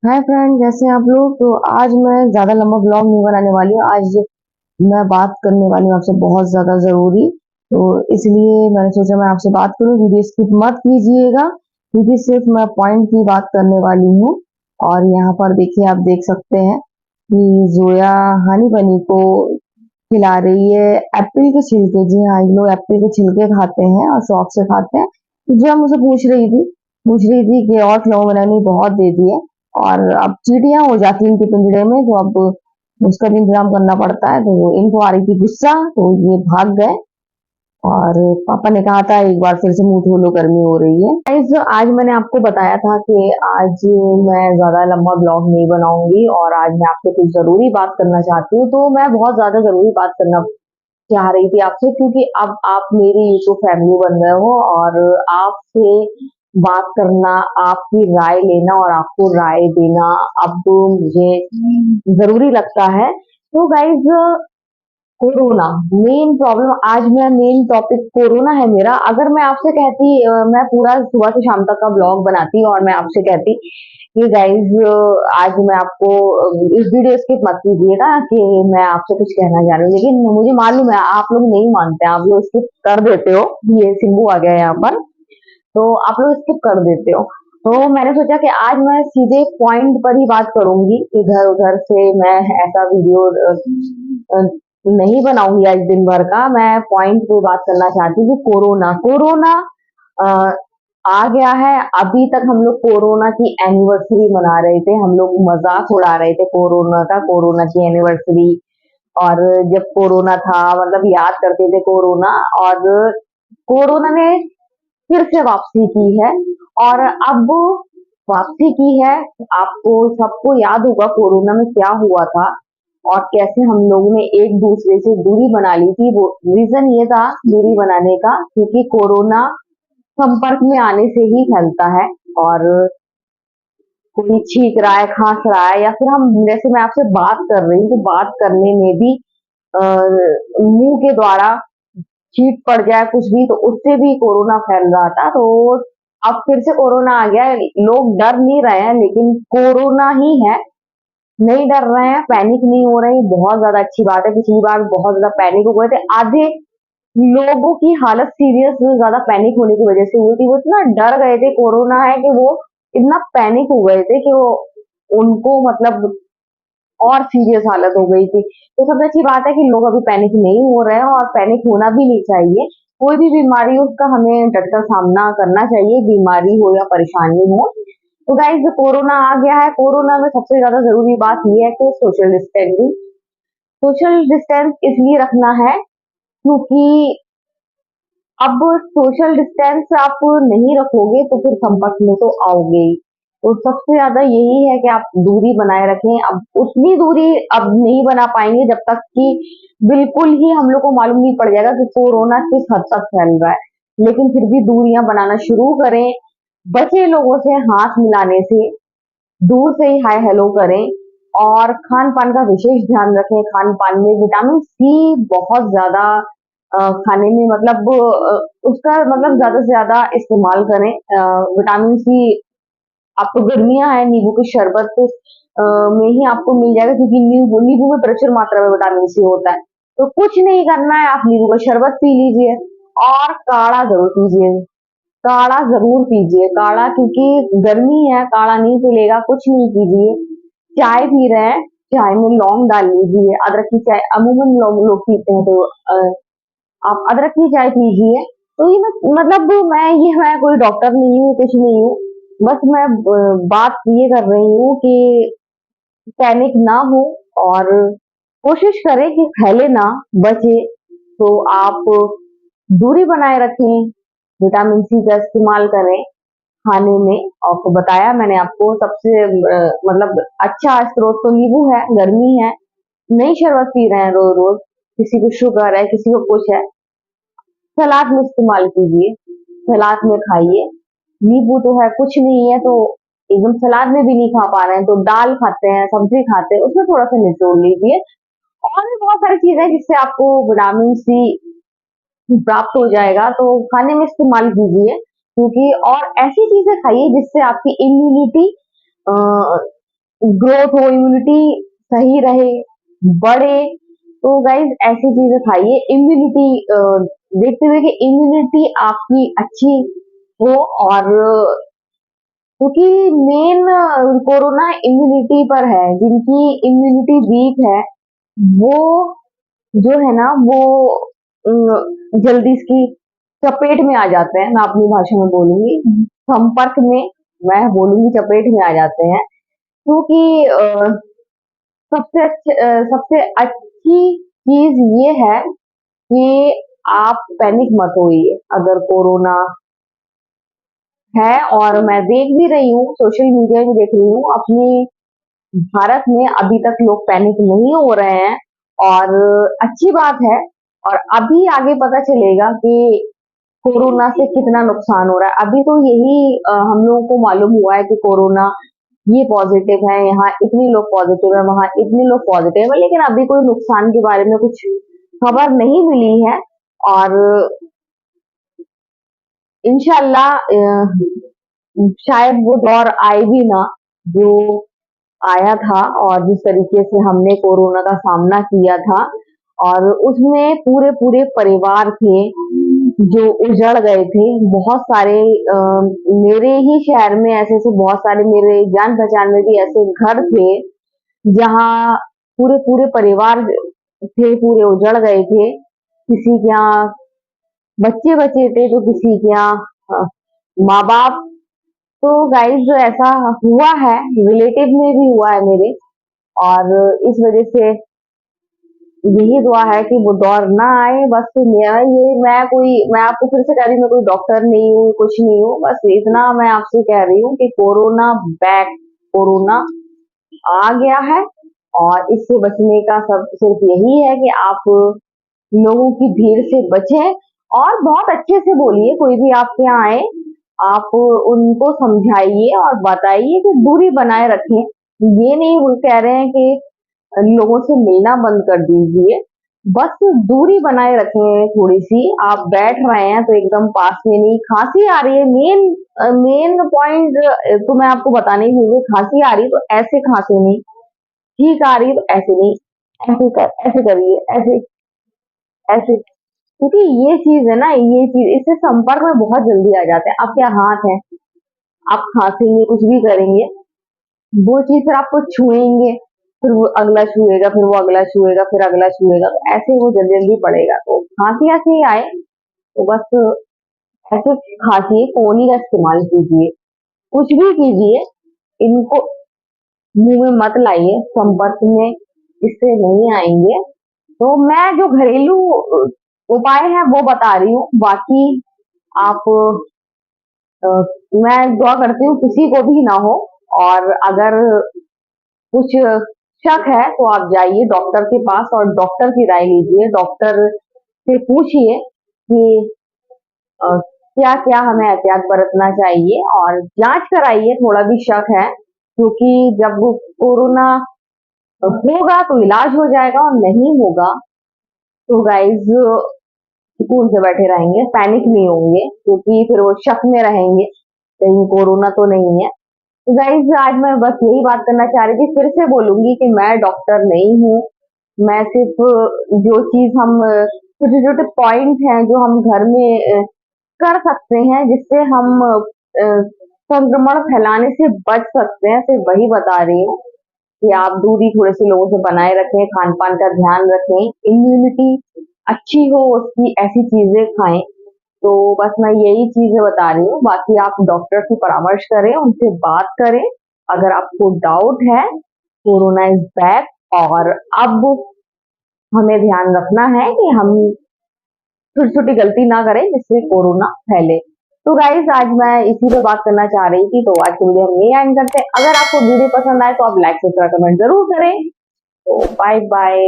Hi friend, कैसे हैं आप लोग। तो आज मैं ज़्यादा लंबा ब्लॉग नहीं बनाने वाली हूँ। आज मैं बात करने वाली हूँ आपसे बहुत ज़्यादा ज़रूरी। तो इसलिए मैंने सोचा मैं आपसे बात करूँ। वीडियो स्किप मत कीजिएगा क्योंकि सिर्फ मैं पॉइंट की बात करने वाली हूँ। और यहाँ पर देखिए, आप देख सकते हैं कि जोया हनी बनी को खिला रही है एप्पल के छिलके। जी हाँ, ये लोग एप्पल के छिलके खाते हैं और शौक से खाते हैं। तो जो मुझसे पूछ रही थी कि और खिलाओ, मैंने नहीं, बहुत दे दिए। और अब चींटियां हो जाती हैं इनके पिंजरे में, तो अब उसका भी इंतजाम करना पड़ता है। तो इनको आ रही थी गुस्सा, तो ये भाग गए। और पापा ने कहा था एक बार फिर से मुंह धो लो, गर्मी हो रही है। गाइस, आज मैंने आपको बताया था कि आज मैं ज्यादा लंबा ब्लॉग नहीं बनाऊंगी और आज मैं आपसे कुछ जरूरी बात करना चाहती हूँ। तो मैं बहुत ज्यादा जरूरी बात करना चाह रही थी आपसे, क्योंकि अब आप मेरी यूट्यूब फैमिली बन गए हो और आपसे बात करना, आपकी राय लेना और आपको राय देना अब मुझे जरूरी लगता है। तो गाइज, कोरोना मेन प्रॉब्लम, आज मैं मेन टॉपिक कोरोना है मेरा। अगर मैं आपसे कहती मैं पूरा सुबह से शाम तक का ब्लॉग बनाती और मैं आपसे कहती कि गाइज आज मैं आपको इस वीडियो स्किप मत कीजिएगा कि मैं आपसे कुछ कहना चाह रही हूँ, लेकिन मुझे मालूम है आप लोग नहीं मानते, आप लोग स्किप कर देते हो। ये सिंबू आ गया है यहाँ पर, तो आप लोग स्किप कर देते हो। तो मैंने सोचा कि आज मैं सीधे पॉइंट पर ही बात करूंगी, इधर उधर से मैं ऐसा वीडियो नहीं बनाऊंगी। आज दिन भर का मैं पॉइंट पे बात करना चाहती हूँ कि कोरोना कोरोना अ, आ गया है। अभी तक हम लोग कोरोना की एनिवर्सरी मना रहे थे, हम लोग मजाक उड़ा रहे थे कोरोना का, कोरोना की एनिवर्सरी। और जब कोरोना था मतलब याद करते थे कोरोना। और कोरोना ने फिर से वापसी की है और अब वापसी की है। आपको सबको याद होगा कोरोना में क्या हुआ था और कैसे हम लोगों ने एक दूसरे से दूरी बना ली थी। वो रीजन ये था दूरी बनाने का, क्योंकि कोरोना संपर्क में आने से ही फैलता है। और कोई छींक रहा है, खांस रहा है, या फिर हम जैसे मैं आपसे बात कर रही हूँ तो बात करने में भी मुंह के द्वारा छींक पड़ जाए कुछ भी, तो उससे भी कोरोना फैल रहा था। तो अब फिर से कोरोना आ गया है। लोग डर नहीं रहे हैं, लेकिन कोरोना ही है, नहीं डर रहे हैं, पैनिक नहीं हो रहे हैं। बहुत ज्यादा अच्छी बात है। पिछली बार बहुत ज्यादा पैनिक हो गए थे, आधे लोगों की हालत सीरियस ज्यादा पैनिक होने की वजह से हुई थी। वो इतना डर गए थे कोरोना है कि वो इतना पैनिक हो गए थे कि वो उनको मतलब और सीरियस हालत हो गई थी। तो सबसे अच्छी बात है कि लोग अभी पैनिक नहीं हो रहे हैं और पैनिक होना भी नहीं चाहिए। कोई भी बीमारी हो उसका हमें डटकर सामना करना चाहिए, बीमारी हो या परेशानी हो। तो गाइस, कोरोना आ गया है। कोरोना में सबसे ज्यादा जरूरी बात यह है कि सोशल डिस्टेंसिंग, सोशल डिस्टेंस इसलिए रखना है क्योंकि अब सोशल डिस्टेंस आप नहीं रखोगे तो फिर संपर्क में तो आओगे ही। तो सबसे ज्यादा यही है कि आप दूरी बनाए रखें। अब उतनी दूरी अब नहीं बना पाएंगे जब तक कि बिल्कुल ही हम लोग को मालूम नहीं पड़ जाएगा कि कोरोना किस हद तक फैल रहा है। लेकिन फिर भी दूरियां बनाना शुरू करें, बचे लोगों से हाथ मिलाने से, दूर से ही हाय हेलो करें। और खान पान का विशेष ध्यान रखें। खान पान में विटामिन सी बहुत ज्यादा खाने में मतलब उसका मतलब ज्यादा से ज्यादा इस्तेमाल करें। विटामिन सी आपको गर्मियां है, नींबू के शरबत में ही आपको मिल जाएगा, क्योंकि नींबू नींबू में प्रचुर मात्रा में विटामिन सी होता है। तो कुछ नहीं करना है, आप नींबू का शरबत पी लीजिए और काढ़ा जरूर पीजिए। काढ़ा जरूर पीजिए, काढ़ा, क्योंकि गर्मी है, काढ़ा नहीं पिलेगा कुछ नहीं कीजिए। चाय पी रहे हैं, चाय में लौंग डाल लीजिए, अदरक की चाय अमूमन लोग पीते हैं, तो आप अदरक की चाय पीजिए। तो ये मैं कोई डॉक्टर नहीं हूँ, कुछ नहीं हूँ। बस मैं बात ये कर रही हूँ कि पैनिक ना हो और कोशिश करें कि फैले ना, बचे। तो आप दूरी बनाए रखें, विटामिन सी का इस्तेमाल करें खाने में। आपको बताया मैंने, आपको सबसे मतलब अच्छा स्रोत तो नींबू है, गर्मी है, नहीं शरबत पी रहे हैं रोज रोज। किसी को शुगर है, किसी को कुछ है, सलाद में इस्तेमाल कीजिए, सलाद में खाइए। नींबू तो है, कुछ नहीं है तो एकदम सलाद में भी नहीं खा पा रहे हैं तो दाल खाते हैं, सब्जी खाते हैं, उसमें थोड़ा सा निचोड़ लीजिए। और भी बहुत सारी चीजें हैं जिससे आपको विटामिन सी प्राप्त हो जाएगा, तो खाने में इस्तेमाल कीजिए। क्योंकि और ऐसी चीजें खाइए जिससे आपकी इम्यूनिटी ग्रोथ हो, इम्यूनिटी सही रहे, बढ़े। तो गाइज ऐसी चीजें खाइए, इम्यूनिटी देखते हुए कि इम्यूनिटी आपकी अच्छी हो। और क्योंकि मेन कोरोना इम्यूनिटी पर है, जिनकी इम्यूनिटी वीक है वो जो है ना वो जल्दी इसकी चपेट में आ जाते हैं। मैं अपनी भाषा में बोलूंगी, संपर्क में, मैं बोलूंगी चपेट में आ जाते हैं। क्योंकि सबसे अच्छी चीज ये है कि आप पैनिक मत होइए अगर कोरोना है। और मैं देख भी रही हूँ, सोशल मीडिया भी देख रही हूँ, अपने भारत में अभी तक लोग पैनिक नहीं हो रहे हैं, और अच्छी बात है। और अभी आगे पता चलेगा कि कोरोना से कितना नुकसान हो रहा है। अभी तो यही हम लोगों को मालूम हुआ है कि कोरोना ये पॉजिटिव है, यहाँ इतने लोग पॉजिटिव है, वहां इतने लोग पॉजिटिव है, लेकिन अभी कोई नुकसान के बारे में कुछ खबर नहीं मिली है। और इंशाल्लाह शायद वो दौर आए भी ना जो आया था, और जिस तरीके से हमने कोरोना का सामना किया था, और उसमें पूरे पूरे परिवार थे जो उजड़ गए थे। बहुत सारे मेरे ही शहर में ऐसे ऐसे बहुत सारे, मेरे जान पहचान में भी ऐसे घर थे जहाँ पूरे पूरे परिवार थे, पूरे उजड़ गए थे। किसी के यहाँ बच्चे बचे थे तो किसी के यहाँ माँ बाप। तो गाइस ऐसा हुआ है, रिलेटिव में भी हुआ है मेरे। और इस वजह से यही दुआ है कि वो दौर ना आए। बस मैं आपको फिर से कह रही हूँ, मैं कोई डॉक्टर नहीं हूँ, कुछ नहीं हूँ, बस इतना मैं आपसे कह रही हूँ कि कोरोना बैक, कोरोना आ गया है। और इससे बचने का सब सिर्फ यही है कि आप लोगों की भीड़ से बचें, और बहुत अच्छे से बोलिए। कोई भी आपके यहाँ आए, आप उनको समझाइए और बताइए कि दूरी बनाए रखें। ये नहीं वो कह रहे हैं कि लोगों से मिलना बंद कर दीजिए, बस दूरी बनाए रखें थोड़ी सी। आप बैठ रहे हैं तो एकदम पास में नहीं। खांसी आ रही है, मेन पॉइंट तो मैं आपको बताने ही भूल गई, खांसी आ रही है तो ऐसे खांसे नहीं, ठीक आ रही है तो ऐसे नहीं, ऐसे करिए, ऐसे ऐसे। क्योंकि ये चीज है ना, ये चीज इससे संपर्क में बहुत जल्दी आ जाते हैं। आपके हाथ है, आप खांसेंगे, कुछ भी करेंगे, वो चीज फिर आपको छुएंगे, फिर वो अगला छुएगा, फिर वो अगला छुएगा, फिर अगला छुएगा, तो ऐसे वो जल्दी जल्दी पड़ेगा। तो खांसी ऐसे ही आए तो बस ऐसे खांसिए, कोहनी का इस्तेमाल कीजिए, कुछ भी कीजिए, इनको मुंह में मत लाइए, संपर्क में इससे नहीं आएंगे। तो मैं जो घरेलू उपाय है वो बता रही हूँ। बाकी आप अ, मैं दुआ करती हूँ किसी को भी ना हो। और अगर कुछ शक है तो आप जाइए डॉक्टर के पास और डॉक्टर की राय लीजिए। डॉक्टर से पूछिए कि क्या क्या हमें एहतियात बरतना चाहिए, और जांच कराइए, थोड़ा भी शक है। क्योंकि जब कोरोना होगा तो इलाज हो जाएगा, और नहीं होगा तो गाइज सुकून से बैठे रहेंगे, पैनिक नहीं होंगे, क्योंकि फिर वो शक में रहेंगे कहीं कोरोना तो नहीं है। तो गाइज आज मैं बस यही बात करना चाह रही थी। फिर से बोलूंगी कि मैं डॉक्टर नहीं हूँ। मैं सिर्फ जो चीज हम छोटे छोटे पॉइंट हैं जो हम घर में कर सकते हैं, जिससे हम संक्रमण फैलाने से बच सकते हैं, सिर्फ वही बता रही हूँ कि आप दूरी थोड़े से लोगों से बनाए रखें, खान पान का ध्यान रखें, इम्यूनिटी अच्छी हो उसकी ऐसी चीजें खाएं। तो बस मैं यही चीजें बता रही हूँ। बाकी आप डॉक्टर से परामर्श करें, उनसे बात करें अगर आपको डाउट है। कोरोना इज बैक, और अब हमें ध्यान रखना है कि हम छोटी छोटी गलती ना करें जिससे कोरोना फैले। तो गाइज आज मैं इसी पे बात करना चाह रही थी। तो आज की वीडियो हम यही एंड करते हैं। अगर आपको वीडियो पसंद आए तो आप लाइक शेयर कमेंट जरूर करें। तो बाय बाय।